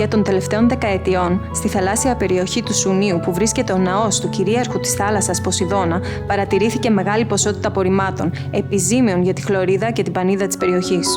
και των τελευταίων δεκαετιών, στη θαλάσσια περιοχή του Σουνίου που βρίσκεται ο ναός του κυρίαρχου της θάλασσας Ποσειδώνα, παρατηρήθηκε μεγάλη ποσότητα απορριμμάτων, επιζήμιων για τη χλωρίδα και την πανίδα της περιοχής.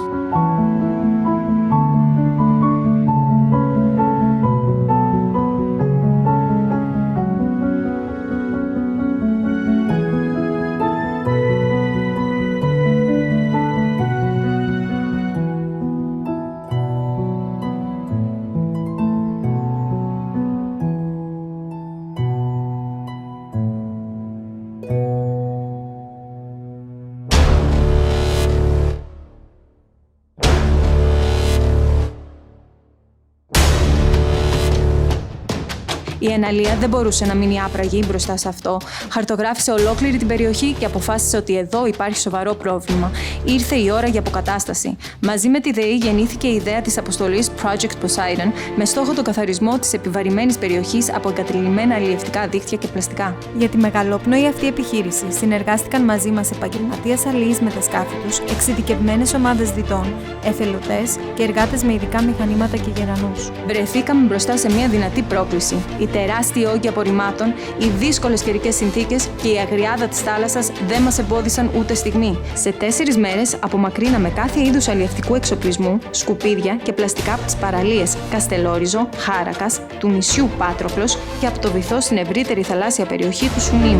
Η Εναλία δεν μπορούσε να μείνει άπραγη μπροστά σε αυτό. Χαρτογράφησε ολόκληρη την περιοχή και αποφάσισε ότι εδώ υπάρχει σοβαρό πρόβλημα. Ήρθε η ώρα για αποκατάσταση. Μαζί με τη ΔΕΗ γεννήθηκε η ιδέα της αποστολής Project Poseidon με στόχο τον καθαρισμό της επιβαρημένης περιοχής από εγκατειλημμένα αλλιευτικά δίκτυα και πλαστικά. Για τη μεγαλόπνοη αυτή επιχείρηση συνεργάστηκαν μαζί μας επαγγελματίες αλλιείς με τα σκάφη τους, εξειδικευμένες ομάδες διτών, εθελοντές και εργάτες με ειδικά μηχανήματα και γερανούς. Βρεθήκαμε μπροστά σε μια δυνατή πρόκληση. Τεράστιοι όγκοι απορριμμάτων, οι δύσκολες καιρικές συνθήκες και η αγριάδα της θάλασσας δεν μας εμπόδισαν ούτε στιγμή. Σε 4 μέρες απομακρύναμε κάθε είδους αλλιευτικού εξοπλισμού, σκουπίδια και πλαστικά από τις παραλίες Καστελόριζο, Χάρακας, του νησιού Πάτροκλος και από το βυθό στην ευρύτερη θαλάσσια περιοχή του Σουνίου.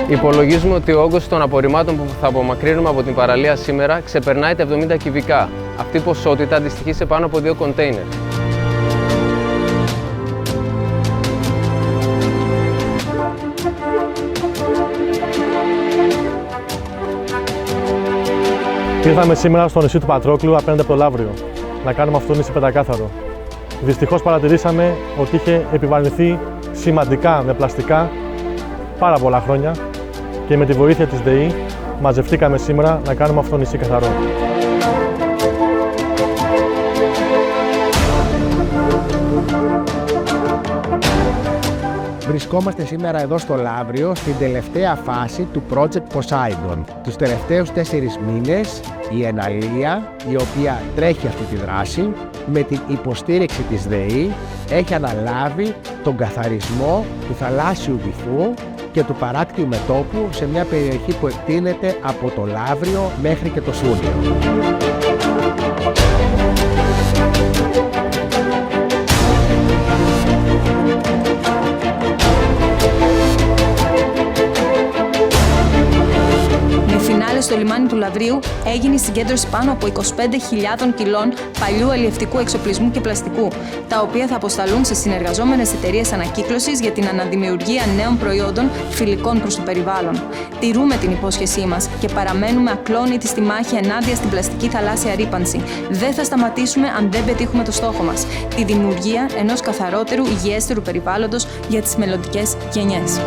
Υπολογίζουμε ότι ο όγκος των απορριμμάτων που θα απομακρύνουμε από την παραλία σήμερα ξεπερνάει τα 70 κυβικά. Αυτή η ποσότητα αντιστοιχεί σε πάνω από 2 κοντέινερ. Ήρθαμε σήμερα στο νησί του Πατρόκλου απέναντι από το Λαύριο να κάνουμε αυτό το νησί πεντακάθαρο. Δυστυχώς παρατηρήσαμε ότι είχε επιβαρυνθεί σημαντικά με πλαστικά πάρα πολλά χρόνια και με τη βοήθεια της ΔΕΗ μαζευτήκαμε σήμερα να κάνουμε αυτό το νησί καθαρό. Βρισκόμαστε σήμερα εδώ στο Λαύριο στην τελευταία φάση του Project Poseidon. Τους τελευταίους 4 μήνες η Εναλία, η οποία τρέχει αυτή τη δράση, με την υποστήριξη της ΔΕΗ έχει αναλάβει τον καθαρισμό του θαλάσσιου βυθού και του παράκτιου μετώπου σε μια περιοχή που εκτείνεται από το Λαύριο μέχρι και το Σούνιο. Στο λιμάνι του Λαυρίου έγινε η συγκέντρωση πάνω από 25.000 κιλών παλιού αλλιευτικού εξοπλισμού και πλαστικού, τα οποία θα αποσταλούν σε συνεργαζόμενες εταιρείες ανακύκλωσης για την αναδημιουργία νέων προϊόντων φιλικών προς το περιβάλλον. Τηρούμε την υπόσχεσή μας και παραμένουμε ακλόνητοι στη μάχη ενάντια στην πλαστική θαλάσσια ρύπανση. Δεν θα σταματήσουμε αν δεν πετύχουμε το στόχο μας, τη δημιουργία ενός καθαρότερου, υγιέστερου περιβάλλοντος για τις μελλοντικές γενιές.